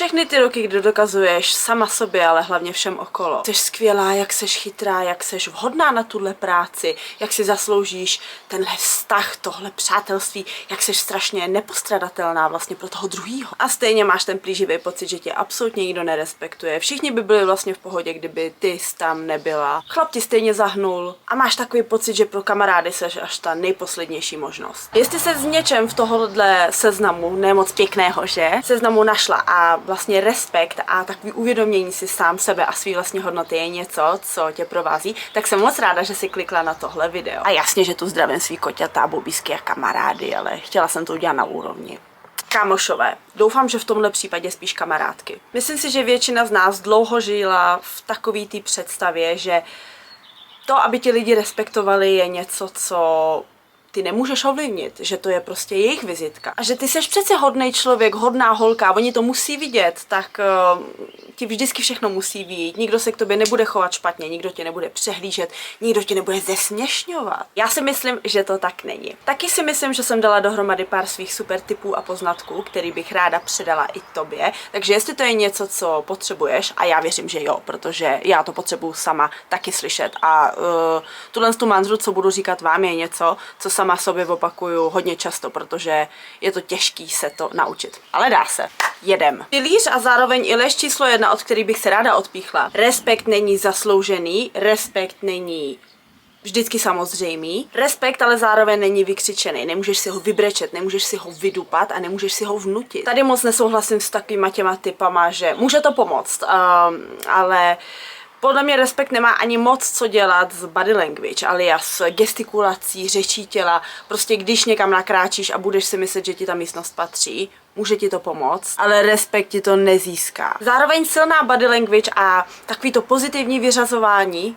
Všechny ty roky, kdy dokazuješ sama sobě, ale hlavně všem okolo. Jsi skvělá, jak seš chytrá, jak seš vhodná na tuhle práci, jak si zasloužíš tenhle vztah, tohle přátelství, jak seš strašně nepostradatelná vlastně pro toho druhýho. A stejně máš ten plíživý pocit, že tě absolutně nikdo nerespektuje. Všichni by byli vlastně v pohodě, kdyby ty tam nebyla. Chlap ti stejně zahnul a máš takový pocit, že pro kamarády seš až ta nejposlednější možnost. Jestli se s něčem v tohohle seznamu, ne moc pěkného, že? Seznamu našla a vlastně respekt a takový uvědomění si sám sebe a svý vlastní hodnoty je něco, co tě provází, tak jsem moc ráda, že si klikla na tohle video. A jasně, že tu zdravím svý koťata, bobísky a kamarády, ale chtěla jsem to udělat na úrovni. Kámošové, doufám, že v tomhle případě spíš kamarádky. Myslím si, že většina z nás dlouho žila v takový té představě, že to, aby ti lidi respektovali, je něco, co ty nemůžeš ovlivnit, že to je prostě jejich vizitka. A že ty seš přece hodnej člověk, hodná holka, oni to musí vidět, tak ti vždycky všechno musí vyjít. Nikdo se k tobě nebude chovat špatně, nikdo tě nebude přehlížet, nikdo tě nebude zesměšňovat. Já si myslím, že to tak není. Taky si myslím, že jsem dala dohromady pár svých super tipů a poznatků, který bych ráda předala i tobě. Takže jestli to je něco, co potřebuješ, a já věřím, že jo, protože já to potřebuju sama taky slyšet a tuhle tu manzru, co budu říkat vám, je něco, co sama sobě opakuju hodně často, protože je to těžký se to naučit. Ale dá se. Jedem. Pilíř a zároveň i lež číslo 1, od který bych se ráda odpíchla. Respekt není zasloužený, respekt není vždycky samozřejmý. Respekt ale zároveň není vykřičený. Nemůžeš si ho vybrečet, nemůžeš si ho vydupat a nemůžeš si ho vnutit. Tady moc nesouhlasím s takovýma těma typama, že může to pomoct, ale podle mě respekt nemá ani moc co dělat s body language, alias gestikulací, řečí těla. Prostě když někam nakráčíš a budeš si myslet, že ti ta místnost patří, může ti to pomoct, ale respekt ti to nezíská. Zároveň silná body language a takový to pozitivní vyzařování.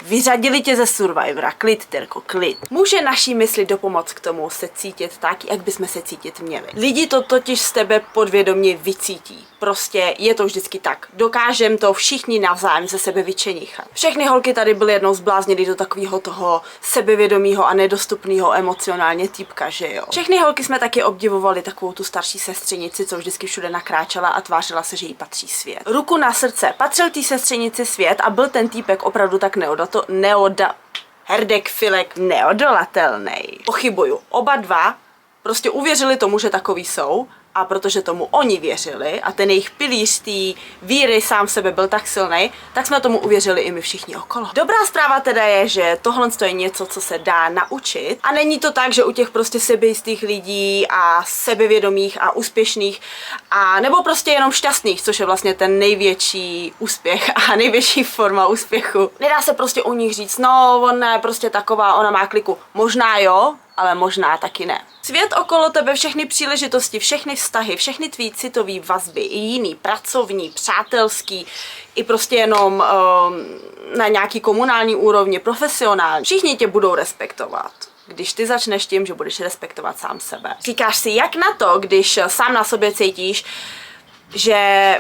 Vyřadili tě ze Survivora, klid, Terko, klid. Může naší mysli dopomoct k tomu se cítit tak, jak bychom se cítit měli. Lidi to totiž z tebe podvědomě vycítí. Prostě je to vždycky tak. Dokážem to všichni navzájem ze sebe vyčenichat. Všechny holky tady byly jednou zblázněny do takového toho sebevědomého a nedostupného emocionálně týpka, že jo. Všechny holky jsme taky obdivovali takovou tu starší sestřenici, co vždycky všude nakráčela a tvářila se, že jí patří svět. Ruku na srdce, patřil té sestřenici svět a byl ten týpek opravdu tak neodolatelný. Pochybuju. Oba dva prostě uvěřili tomu, že takový jsou, a protože tomu oni věřili a ten jejich pilíř té víry sám v sebe byl tak silný, tak jsme tomu uvěřili i my všichni okolo. Dobrá zpráva teda je, že tohle je něco, co se dá naučit a není to tak, že u těch prostě sebejistých lidí a sebevědomých a úspěšných a nebo prostě jenom šťastných, což je vlastně ten největší úspěch a největší forma úspěchu. Nedá se prostě u nich říct, no ona je prostě taková, ona má kliku. Možná jo, ale možná taky ne. Svět okolo tebe, všechny příležitosti, všechny vztahy, všechny tvý citový vazby, i jiný, pracovní, přátelský, i prostě jenom na nějaký komunální úrovni, profesionální. Všichni tě budou respektovat, když ty začneš tím, že budeš respektovat sám sebe. Říkáš si, jak na to, když sám na sobě cítíš, že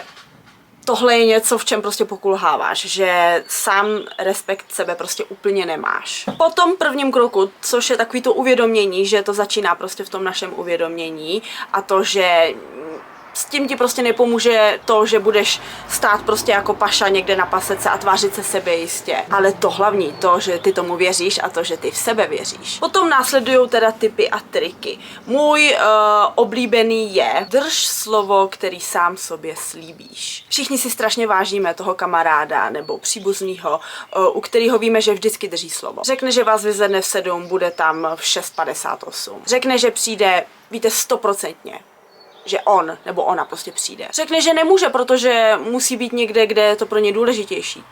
tohle je něco, v čem prostě pokulháváš, že sám respekt sebe prostě úplně nemáš. Po tom prvním kroku, což je takový to uvědomění, že to začíná prostě v tom našem uvědomění a to, že s tím ti prostě nepomůže to, že budeš stát prostě jako paša někde na pasece a tvářit se sebejistě. Ale to hlavní, to, že ty tomu věříš a to, že ty v sebe věříš. Potom následují teda tipy a triky. Můj oblíbený je drž slovo, který sám sobě slíbíš. Všichni si strašně vážíme toho kamaráda nebo příbuznýho, u kterého víme, že vždycky drží slovo. Řekne, že vás vyzvedne v 7, bude tam v 6:58. Řekne, že přijde, víte 100%. Že on nebo ona prostě přijde. Řekne, že nemůže, protože musí být někde, kde je to pro ně důležitější.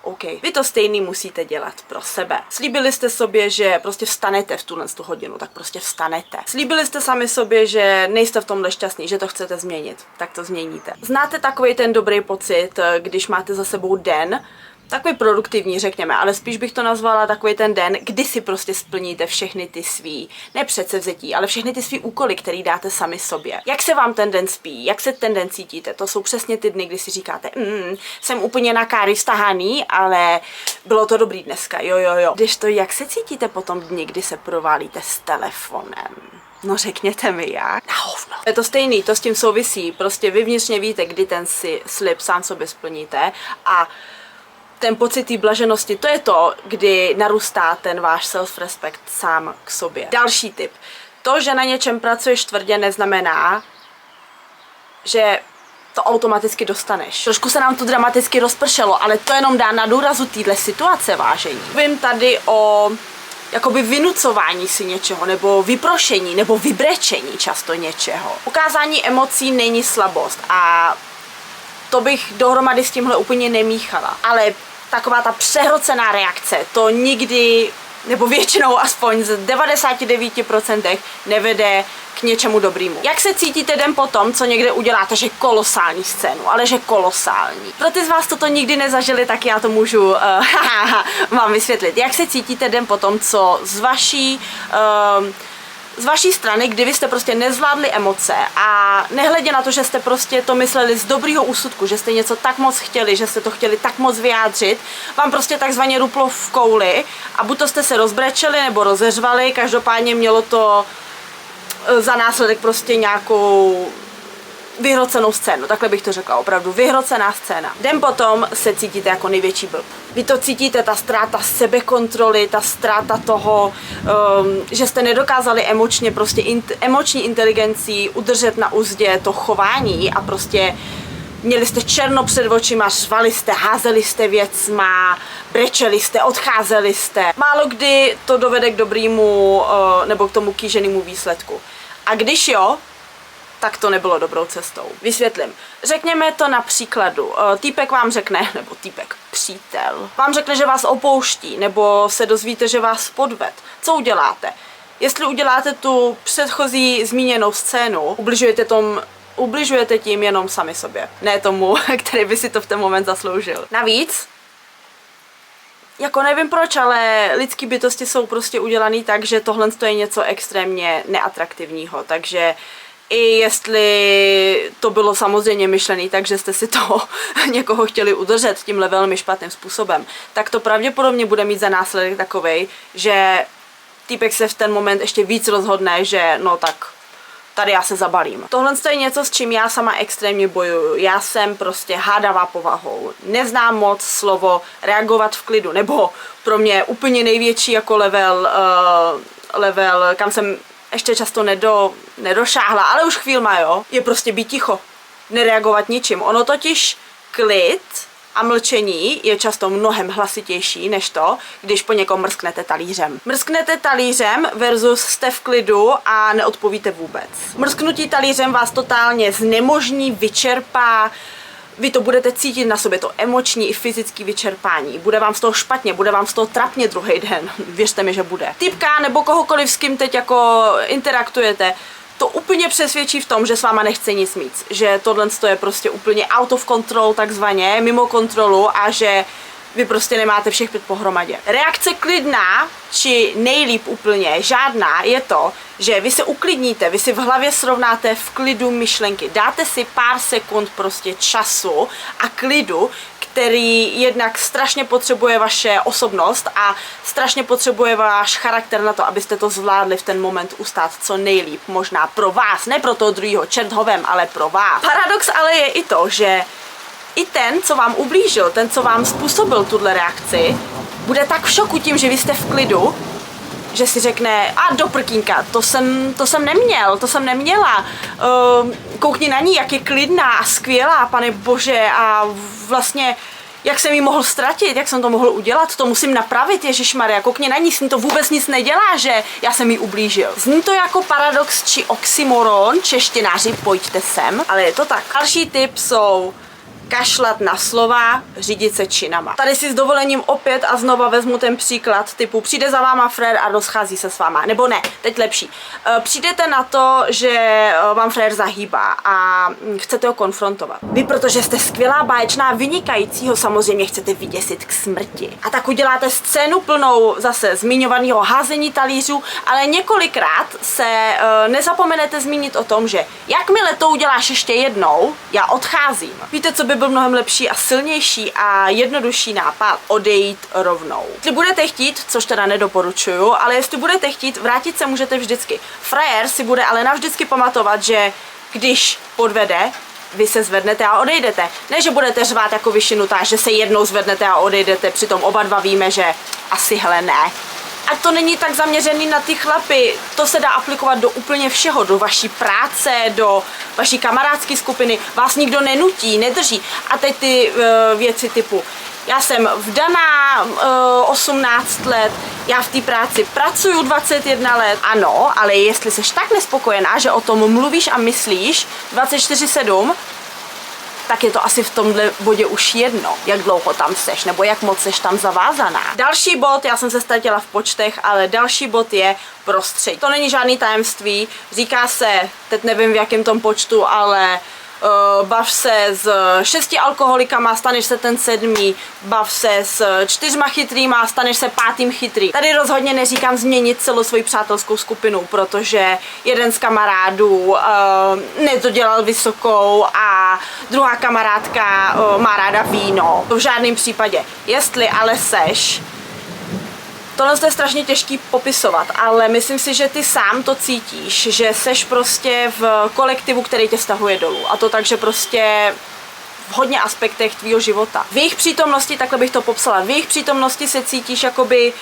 OK. Vy to stejný musíte dělat pro sebe. Slíbili jste sobě, že prostě vstanete v tu hodinu, tak prostě vstanete. Slíbili jste sami sobě, že nejste v tomhle šťastný, že to chcete změnit, tak to změníte. Znáte takový ten dobrý pocit, když máte za sebou den, takový produktivní, řekněme, ale spíš bych to nazvala takový ten den, kdy si prostě splníte všechny ty svý, ne předsevzetí, ale všechny ty svý úkoly, který dáte sami sobě. Jak se vám ten den spí, jak se ten den cítíte, to jsou přesně ty dny, kdy si říkáte, jsem úplně na káry stahaný, ale bylo to dobrý dneska, jo. Když to, jak se cítíte potom dny, kdy se proválíte s telefonem, No řekněte mi jak. Na hovno. Je to stejný, to s tím souvisí. Prostě vy vnitřně víte, kdy ten slib sám sobě splníte a ten pocit té blaženosti, to je to, kdy narůstá ten váš self-respect sám k sobě. Další tip. To, že na něčem pracuješ tvrdě, neznamená, že to automaticky dostaneš. Trošku se nám to dramaticky rozpršelo, ale to jenom dá na důrazu téhle situace, vážení. Vím tady o jakoby vynucování si něčeho, nebo vyprošení, nebo vybrečení často něčeho. Ukázání emocí není slabost a to bych dohromady s tímhle úplně nemíchala. Ale taková ta přehrocená reakce, to nikdy, nebo většinou aspoň z 99% nevede k něčemu dobrému. Jak se cítíte den potom, co někde uděláte, že kolosální scénu, ale že kolosální. Pro ty z vás, co to nikdy nezažili, tak já to můžu vám vysvětlit. Jak se cítíte den potom, co z vaší strany, kdy vy jste prostě nezvládli emoce a nehledě na to, že jste prostě to mysleli z dobrýho úsudku, že jste něco tak moc chtěli, že jste to chtěli tak moc vyjádřit, vám prostě takzvaně ruplo v kouli a buď to jste se rozbrečeli nebo rozeřvali, každopádně mělo to za následek prostě nějakou vyhrocenou scénu, takhle bych to řekla, opravdu vyhrocená scéna. Den potom se cítíte jako největší blb. Vy to cítíte, ta ztráta sebekontroly, ta ztráta toho, že jste nedokázali emočně, prostě emoční inteligencí udržet na uzdě to chování a prostě měli jste černo před očima, řvali jste, házeli jste věcma, brečeli jste, odcházeli jste. Málo kdy to dovede k dobrému nebo k tomu kýženému výsledku. A když jo, tak to nebylo dobrou cestou. Vysvětlím. Řekněme to na příkladu. Týpek vám řekne, nebo týpek, přítel, vám řekne, že vás opouští, nebo se dozvíte, že vás podved. Co uděláte? Jestli uděláte tu předchozí zmíněnou scénu, ubližujete tím jenom sami sobě. Ne tomu, který by si to v ten moment zasloužil. Navíc, jako nevím proč, ale lidský bytosti jsou prostě udělaný tak, že tohle je něco extrémně neatraktivního. Takže i jestli to bylo samozřejmě myšlený, takže jste si to někoho chtěli udržet tímhle velmi špatným způsobem, tak to pravděpodobně bude mít za následek takovej, že týpek se v ten moment ještě víc rozhodne, že no tak tady já se zabalím. Tohle je něco, s čím já sama extrémně bojuju. Já jsem prostě hádavá povahou. Neznám moc slovo reagovat v klidu, nebo pro mě úplně největší jako level, kam jsem ještě často nedošáhla, ale už chvílma, jo, je prostě být ticho, nereagovat ničím. Ono totiž klid a mlčení je často mnohem hlasitější než to, když po někom mrsknete talířem. Mrsknete talířem versus jste v klidu a neodpovíte vůbec. Mrsknutí talířem vás totálně znemožní, vyčerpá, vy to budete cítit na sobě, to emoční i fyzické vyčerpání. Bude vám z toho špatně, bude vám z toho trapně druhý den. Věřte mi, že bude. Typka nebo kohokoliv, s kým teď jako interaktujete, to úplně přesvědčí v tom, že s váma nechce nic mít. Že tohle je prostě úplně out of control, takzvaně, mimo kontrolu a že vy prostě nemáte všech pět pohromadě. Reakce klidná, či nejlíp úplně žádná, je to, že vy se uklidníte, vy si v hlavě srovnáte v klidu myšlenky. Dáte si pár sekund prostě času a klidu, který jednak strašně potřebuje vaše osobnost a strašně potřebuje váš charakter na to, abyste to zvládli v ten moment ustát co nejlíp možná pro vás, ne pro toho druhého, čert hovem, ale pro vás. Paradox ale je i to, že i ten, co vám ublížil, ten, co vám způsobil tuhle reakci, bude tak v šoku tím, že vy jste v klidu, že si řekne, a do prkínka, to jsem neměla. Koukni na ní, jak je klidná a skvělá, pane bože, a vlastně, jak jsem jí mohl ztratit, jak jsem to mohl udělat, to musím napravit, ježišmarja, koukni na ní, s ní to vůbec nic nedělá, že já jsem jí ublížil. Zní to jako paradox či oxymoron, češtináři, pojďte sem, ale je to tak. Další tip jsou kašlat na slova, řídit se činama. Tady si s dovolením opět a znova vezmu ten příklad typu přijde za váma frér a rozchází se s váma. Nebo ne, teď lepší. Přijdete na to, že vám frér zahýbá a chcete ho konfrontovat. Vy, protože jste skvělá, báječná, vynikající, ho samozřejmě chcete vyděsit k smrti. A tak uděláte scénu plnou zase zmiňovaného házení talířů, ale několikrát se nezapomenete zmínit o tom, že jakmile to uděláš ještě jednou, já odcházím. Víte, co by byl mnohem lepší a silnější a jednodušší nápad odejít rovnou. Jestli budete chtít, což teda nedoporučuju, ale jestli budete chtít, vrátit se můžete vždycky. Frajer si bude ale navždycky pamatovat, že když podvede, vy se zvednete a odejdete. Ne, že budete řvát jako vyšinutá, že se jednou zvednete a odejdete, přitom oba dva víme, že asi hele ne. A to není tak zaměřený na ty chlapy, to se dá aplikovat do úplně všeho, do vaší práce, do vaší kamarádské skupiny, vás nikdo nenutí, nedrží. A teď ty věci typu, já jsem vdaná 18 let, já v té práci pracuju 21 let. Ano, ale jestli jsi tak nespokojená, že o tom mluvíš a myslíš 24/7, tak je to asi v tomhle bodě už jedno, jak dlouho tam seš, nebo jak moc seš tam zavázaná. Další bod, já jsem se ztratila v počtech, ale další bod je prostředí. To není žádný tajemství, říká se, teď nevím v jakém tom počtu, ale bav se s 6 alkoholikama, staneš se ten 7. Bav se s 4 chytrýma, staneš se 5. chytrý. Tady rozhodně neříkám změnit celou svoji přátelskou skupinu, protože jeden z kamarádů nedodělal vysokou a druhá kamarádka má ráda víno. To v žádném případě. Jestli ale seš, tohle je strašně těžký popisovat, ale myslím si, že ty sám to cítíš, že seš prostě v kolektivu, který tě stahuje dolů. A to tak, že prostě v hodně aspektech tvýho života. V jejich přítomnosti, takhle bych to popsala, v jejich přítomnosti se cítíš jakoby,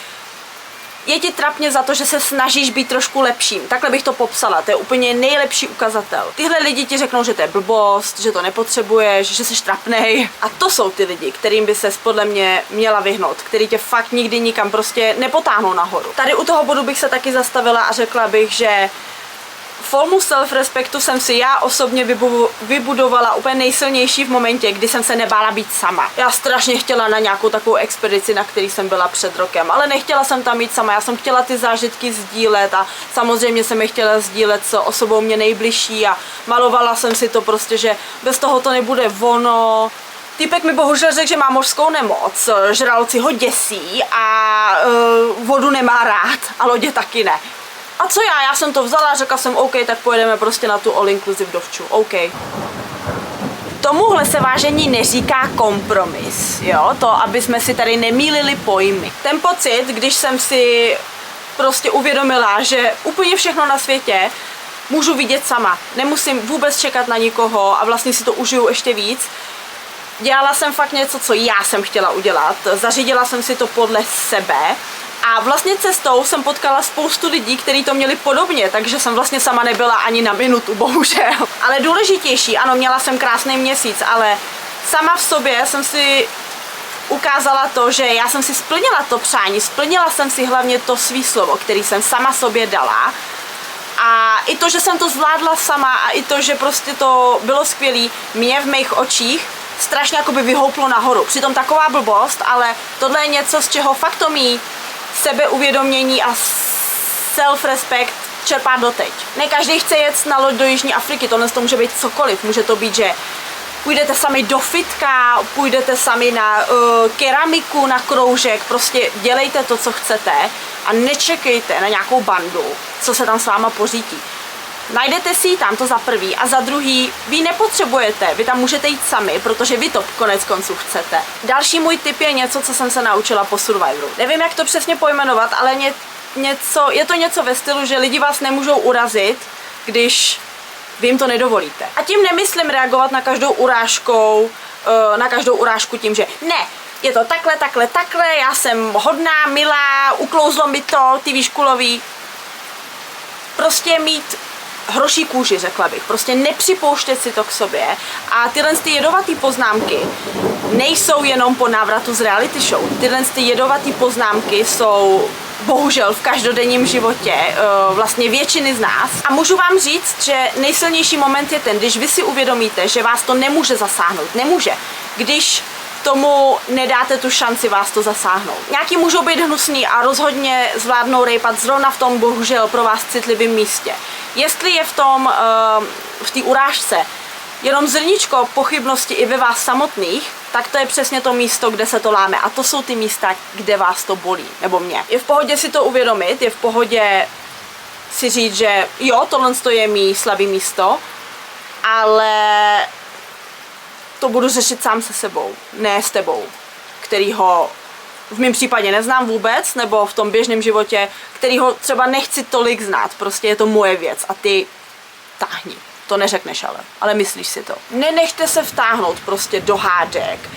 je ti trapně za to, že se snažíš být trošku lepším. Takhle bych to popsala, to je úplně nejlepší ukazatel. Tyhle lidi ti řeknou, že to je blbost, že to nepotřebuješ, že jsi trapnej. A to jsou ty lidi, kterým by ses podle mě měla vyhnout, který tě fakt nikdy nikam prostě nepotáhnou nahoru. Tady u toho bodu bych se taky zastavila a řekla bych, že formu self-respektu jsem si já osobně vybudovala úplně nejsilnější v momentě, kdy jsem se nebála být sama. Já strašně chtěla na nějakou takovou expedici, na který jsem byla před rokem, ale nechtěla jsem tam jít sama, já jsem chtěla ty zážitky sdílet a samozřejmě jsem je chtěla sdílet s osobou mě nejbližší a malovala jsem si to prostě, že bez toho to nebude ono. Týpek mi bohužel řekl, že má mořskou nemoc, žraloci ho děsí a vodu nemá rád a lodě taky ne. A co já? Já jsem to vzala, řekla jsem OK, tak pojedeme prostě na tu all inclusive dovču. OK. Tomuhle se vážení neříká kompromis, jo? To, aby jsme si tady nemýlili pojmy. Ten pocit, když jsem si prostě uvědomila, že úplně všechno na světě můžu vidět sama. Nemusím vůbec čekat na nikoho a vlastně si to užiju ještě víc. Dělala jsem fakt něco, co já jsem chtěla udělat. Zařídila jsem si to podle sebe. A vlastně cestou jsem potkala spoustu lidí, kteří to měli podobně, takže jsem vlastně sama nebyla ani na minutu, bohužel. Ale důležitější, ano, měla jsem krásný měsíc, ale sama v sobě jsem si ukázala to, že já jsem si splnila to přání, splnila jsem si hlavně to svý slovo, který jsem sama sobě dala. A i to, že jsem to zvládla sama a i to, že prostě to bylo skvělý, mě v mých očích strašně jakoby vyhouplo nahoru. Přitom taková blbost, ale tohle je něco, z čeho fakt to mý sebeuvědomění a self-respect čerpá doteď. Ne každý chce jet na loď do Jižní Afriky, tohle to může být cokoliv. Může to být, že půjdete sami do fitka, půjdete sami na keramiku, na kroužek, prostě dělejte to, co chcete a nečekejte na nějakou bandu, co se tam s váma pořítí. Najdete si ji tam, to za prvý, a za druhý, vy nepotřebujete, vy tam můžete jít sami, protože vy to konec konců chcete. Další můj tip je něco, co jsem se naučila po Survivoru. Nevím, jak to přesně pojmenovat, ale je to něco ve stylu, že lidi vás nemůžou urazit, když vy jim to nedovolíte. A tím nemyslím reagovat na každou urážku tím, že ne, je to takhle, já jsem hodná, milá, uklouzlo mi to, ty víš kulový. Prostě mít hroší kůži, řekla bych. Prostě nepřipouštět si to k sobě. A tyhle ty jedovatý poznámky nejsou jenom po návratu z reality show. Tyhle ty jedovatý poznámky jsou bohužel v každodenním životě vlastně většiny z nás. A můžu vám říct, že nejsilnější moment je ten, když vy si uvědomíte, že vás to nemůže zasáhnout. Nemůže. Když tomu nedáte tu šanci vás to zasáhnout. Nějaký můžou být hnusný a rozhodně zvládnou rejpat zrovna v tom bohužel pro vás citlivém místě. Jestli je v té urážce jenom zrničko pochybnosti i ve vás samotných, tak to je přesně to místo, kde se to láme. A to jsou ty místa, kde vás to bolí, nebo mě. Je v pohodě si to uvědomit, je v pohodě si říct, že jo, tohle je mý slabý místo, ale to budu řešit sám se sebou, ne s tebou, který ho v mém případě neznám vůbec, nebo v tom běžném životě, který ho třeba nechci tolik znát, prostě je to moje věc a ty táhni. To neřekneš ale myslíš si to. Nenechte se vtáhnout prostě do hádek,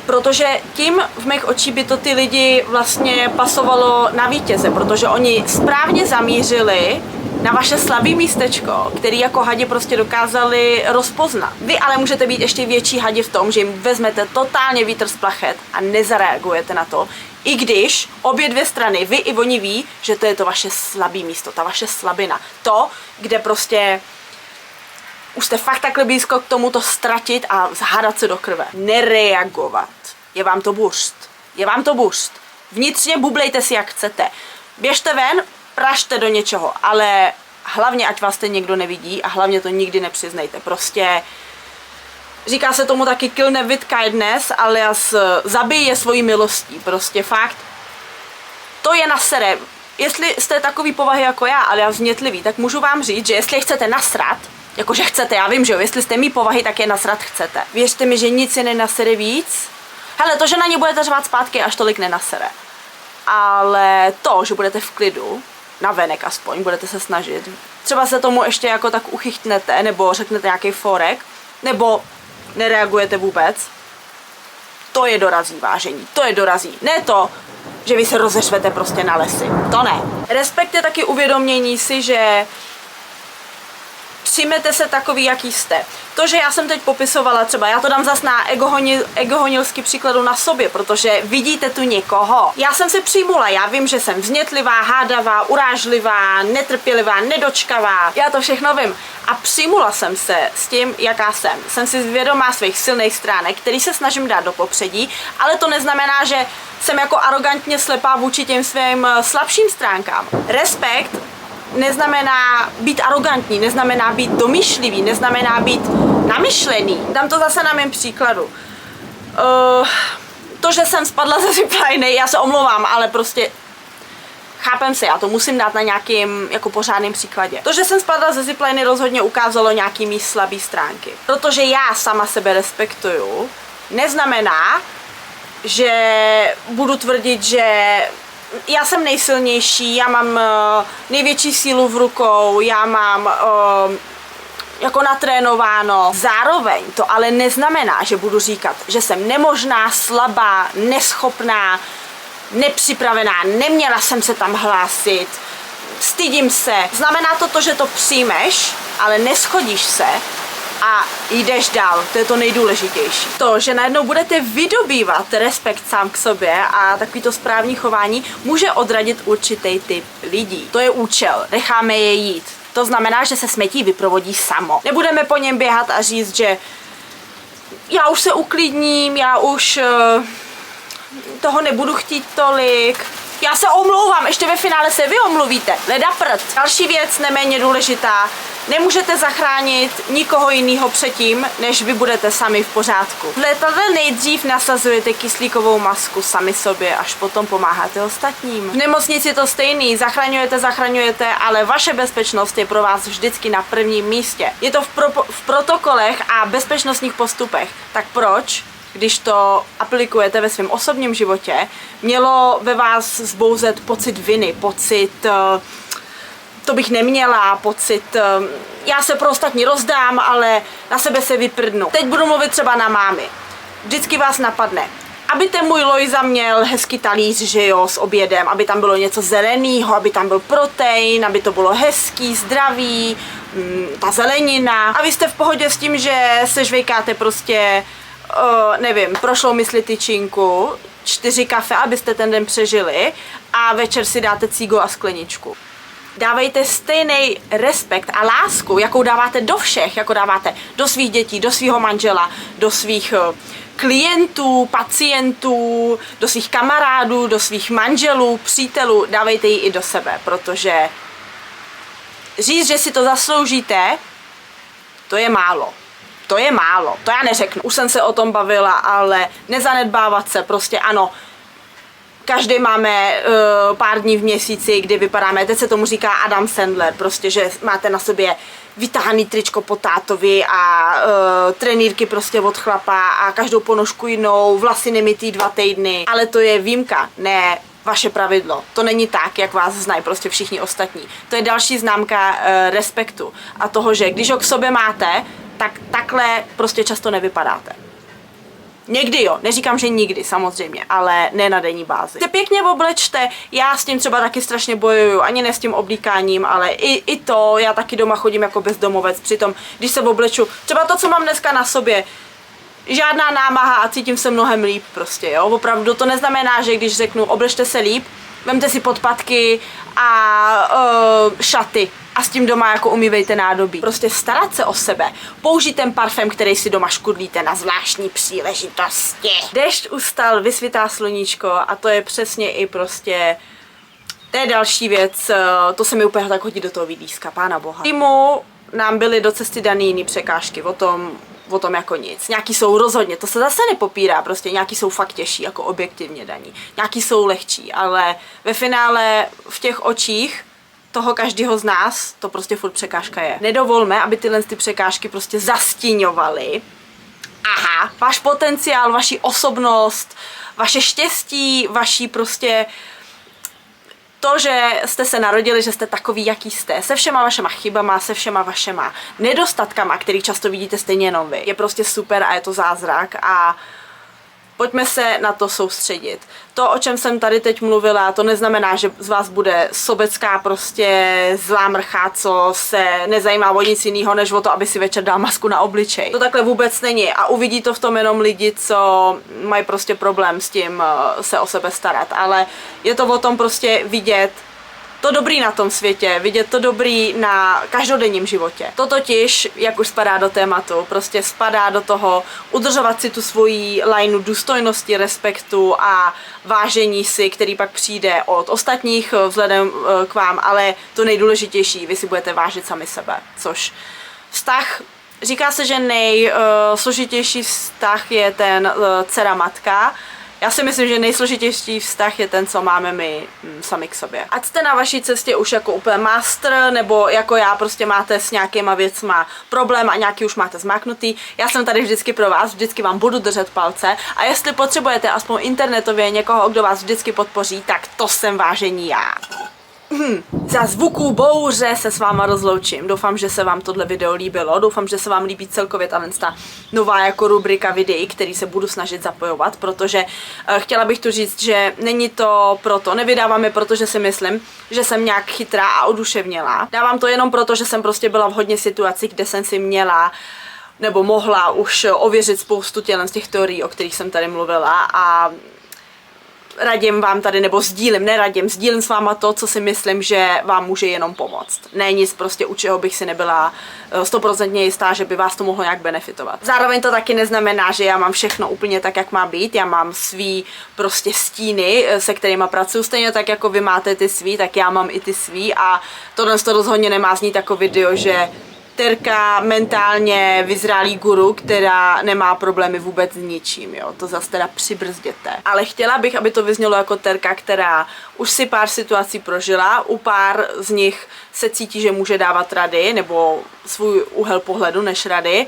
protože tím v mých očích by to ty lidi vlastně pasovalo na vítěze, protože oni správně zamířili na vaše slabý místečko, který jako hadi prostě dokázali rozpoznat. Vy ale můžete být ještě větší hadi v tom, že jim vezmete totálně vítr z plachet a nezareagujete na to, i když obě dvě strany, vy i oni ví, že to je to vaše slabý místo, ta vaše slabina. To, kde prostě už jste fakt takhle blízko k tomu to ztratit a zhádat se do krve. Nereagovat. Je vám to burst. Je vám to burst. Vnitřně bublejte si, jak chcete. Běžte ven, pražte do něčeho, ale hlavně, ať vás ten někdo nevidí a hlavně to nikdy nepřiznejte. Prostě říká se tomu taky kill them with kindness, alias zabij je svojí milostí. Prostě fakt. To je na sere. Jestli jste takový povahy jako já, alias vnětlivý, tak můžu vám říct, že jestli chcete nasrat, jakože chcete, já vím, že jo, jestli jste mý povahy, tak je nasrat chcete. Věřte mi, že nic je nenasere víc. Hele, to, že na ně budete řvát zpátky, až tolik nenasere. Ale to, že budete v klidu, navenek aspoň, budete se snažit, třeba se tomu ještě jako tak uchychtnete, nebo řeknete nějaký forek, nebo nereagujete vůbec, to je dorazí, vážení, to je dorazí. Ne to, že vy se rozeřvete prostě na lesy, to ne. Respekt je taky uvědomění si, že přijmete se takový, jaký jste. To, že já jsem teď popisovala, třeba já to dám zas na egohonilský příkladu na sobě, protože vidíte tu někoho. Já jsem se přijmula, já vím, že jsem vznětlivá, hádavá, urážlivá, netrpělivá, nedočkavá, já to všechno vím. A přijmula jsem se s tím, jaká jsem. Jsem si vědomá svých silných stránek, který se snažím dát do popředí, ale to neznamená, že jsem jako arrogantně slepá vůči těm svým slabším stránkám. Respekt neznamená být arrogantní, neznamená být domýšlivý, neznamená být namyšlený. Dám to zase na mém příkladu. To, že jsem spadla ze zipliny, já se omlouvám, ale prostě chápem se, já to musím dát na nějakým jako pořádným příkladě. To, že jsem spadla ze zipliny, rozhodně ukázalo nějaký mý slabý stránky. Protože já sama sebe respektuju, neznamená, že budu tvrdit, že já jsem nejsilnější, já mám největší sílu v rukou, já mám jako natrénováno. Zároveň to ale neznamená, že budu říkat, že jsem nemožná, slabá, neschopná, nepřipravená, neměla jsem se tam hlásit, stydím se. Znamená to, že to přijmeš, ale neschodíš se a jdeš dál, to je to nejdůležitější. To, že najednou budete vydobývat respekt sám k sobě a takovýto správní chování může odradit určitý typ lidí. To je účel, necháme je jít. To znamená, že se smetí vyprovodí samo. Nebudeme po něm běhat a říct, že já už se uklidním, já už toho nebudu chtít tolik. Já se omlouvám, ještě ve finále se vy omluvíte. Leda prd. Další věc, neméně důležitá. Nemůžete zachránit nikoho jiného předtím, než vy budete sami v pořádku. V letadle nejdřív nasazujete kyslíkovou masku sami sobě, až potom pomáháte ostatním. V nemocnici to stejný, zachraňujete, ale vaše bezpečnost je pro vás vždycky na prvním místě. Je to v protokolech a bezpečnostních postupech. Tak proč, když to aplikujete ve svém osobním životě, mělo ve vás zbouzet pocit viny, pocit to bych neměla, pocit já se pro ostatní rozdám, ale na sebe se vyprdnu. Teď budu mluvit třeba na mámy. Vždycky vás napadne, aby ten můj Lojza měl hezký talíř, že jo, s obědem, aby tam bylo něco zeleného, aby tam byl protein, aby to bylo hezký, zdravý, ta zelenina. A vy jste v pohodě s tím, že se žvejkáte prostě nevím, prošlou mysli tyčinku, 4 kafe, abyste ten den přežili a večer si dáte cígo a skleničku. Dávejte stejný respekt a lásku, jakou dáváte do všech, jako dáváte do svých dětí, do svého manžela, do svých klientů, pacientů, do svých kamarádů, do svých manželů, přítelů, dávejte ji i do sebe, protože říct, že si to zasloužíte, to je málo. To je málo, to já neřeknu. Už jsem se o tom bavila, ale nezanedbávat se, prostě ano. Každý máme pár dní v měsíci, kdy vypadáme, teď se tomu říká Adam Sandler, prostě, že máte na sobě vytáhaný tričko po tátovi a trenýrky prostě od chlapa a každou ponožku jinou, vlasy nemytý 2 týdny, ale to je výjimka, ne vaše pravidlo. To není tak, jak vás znají prostě všichni ostatní. To je další známka respektu a toho, že když ho k sobě máte, tak takhle prostě často nevypadáte. Někdy jo, neříkám, že nikdy samozřejmě, ale ne na denní bázi. Se pěkně oblečte, já s tím třeba taky strašně bojuju, ani ne s tím oblíkáním, ale i to, já taky doma chodím jako bezdomovec, přitom, když se obleču, třeba to, co mám dneska na sobě, žádná námaha a cítím se mnohem líp prostě, jo, opravdu to neznamená, že když řeknu oblečte se líp, vemte si podpatky a šaty a s tím doma jako umývejte nádobí. Prostě starat se o sebe. Použít ten parfém, který si doma škudlíte na zvláštní příležitosti. Dešť ustal, vysvítá sluníčko a to je přesně i prostě... To je další věc, to se mi úplně tak hodí do toho vidíska, pána boha. Týmu nám byly do cesty daný jiný překážky, o tom jako nic. Nějaký jsou rozhodně, to se zase nepopírá, prostě nějaký jsou fakt těžší, jako objektivně daní. Nějaký jsou lehčí, ale ve finále v těch očích toho každého z nás to prostě furt překážka je. Nedovolme, aby tyhle ty překážky prostě zastíňovaly. Aha, váš potenciál, vaši osobnost, vaše štěstí, vaši prostě to, že jste se narodili, že jste takový, jaký jste, se všema vašema chybama, se všema vašema nedostatkama, který často vidíte stejně jenom vy. Je prostě super a je to zázrak a pojďme se na to soustředit. To, o čem jsem tady teď mluvila, to neznamená, že z vás bude sobecká prostě zlá mrcha, co se nezajímá o nic jiného, než o to, aby si večer dal masku na obličej. To takhle vůbec není a uvidí to v tom jenom lidi, co mají prostě problém s tím se o sebe starat, ale je to o tom prostě vidět to dobrý na tom světě, vidět to dobrý na každodenním životě. To totiž, jak už spadá do tématu, prostě spadá do toho udržovat si tu svoji lajnu důstojnosti, respektu a vážení si, který pak přijde od ostatních vzhledem k vám, ale to nejdůležitější, vy si budete vážit sami sebe, což vztah, říká se, že nejsložitější vztah je ten dcera-matka. Já si myslím, že nejsložitější vztah je ten, co máme my sami k sobě. Ať jste na vaší cestě už jako úplně master, nebo jako já prostě máte s nějakýma věcma problém a nějaký už máte zmáknutý, já jsem tady vždycky pro vás, vždycky vám budu držet palce a jestli potřebujete aspoň internetově někoho, kdo vás vždycky podpoří, tak to jsem vážení já. Za zvuků bouře se s váma rozloučím. Doufám, že se vám tohle video líbilo. Doufám, že se vám líbí celkově ta nová jako rubrika videí, který se budu snažit zapojovat, protože chtěla bych tu říct, že není to proto, nevydávám je, protože si myslím, že jsem nějak chytrá a oduševnělá. Dávám to jenom proto, že jsem prostě byla v hodně situacích, kde jsem si měla nebo mohla už ověřit spoustu z těch teorií, o kterých jsem tady mluvila a radím vám tady, nebo sdílím s váma to, co si myslím, že vám může jenom pomoct. Ne nic prostě, u čeho bych si nebyla 100% jistá, že by vás to mohlo nějak benefitovat. Zároveň to taky neznamená, že já mám všechno úplně tak, jak má být. Já mám svý prostě stíny, se kterými pracuji, stejně tak, jako vy máte ty svý, tak já mám i ty svý a tohle to rozhodně nemá znít jako video, že Terka mentálně vyzrálý guru, která nemá problémy vůbec s ničím, jo, to zase teda přibrzděte. Ale chtěla bych, aby to vyznělo jako Terka, která už si pár situací prožila, u pár z nich se cítí, že může dávat rady, nebo svůj úhel pohledu než rady.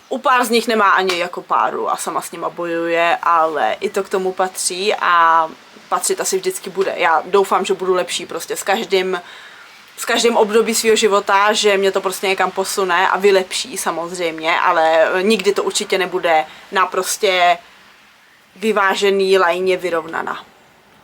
U pár z nich nemá ani jako páru a sama s nima bojuje, ale i to k tomu patří a patřit asi vždycky bude. Já doufám, že budu lepší prostě s každým období svého života, že mě to prostě někam posune a vylepší samozřejmě, ale nikdy to určitě nebude na prostě vyvážený lajně vyrovnaná.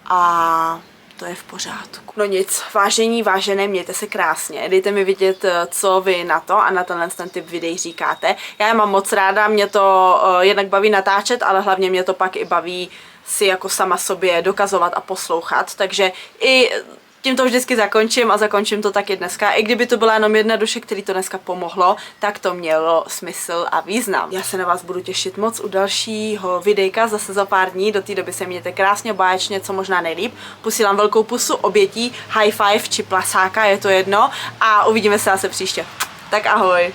A to je v pořádku. No nic, vážení, vážené, mějte se krásně. Dejte mi vidět, co vy na to a na ten typ videí říkáte. Já je mám moc ráda, mě to jednak baví natáčet, ale hlavně mě to pak i baví si jako sama sobě dokazovat a poslouchat, takže i tím to vždycky zakončím a zakončím to taky dneska. I kdyby to byla jenom jedna duše, který to dneska pomohlo, tak to mělo smysl a význam. Já se na vás budu těšit moc u dalšího videjka zase za pár dní. Do té doby se mějte krásně, báječně, co možná nejlíp. Posílám velkou pusu, obětí, high five či plasáka, je to jedno a uvidíme se zase příště. Tak ahoj.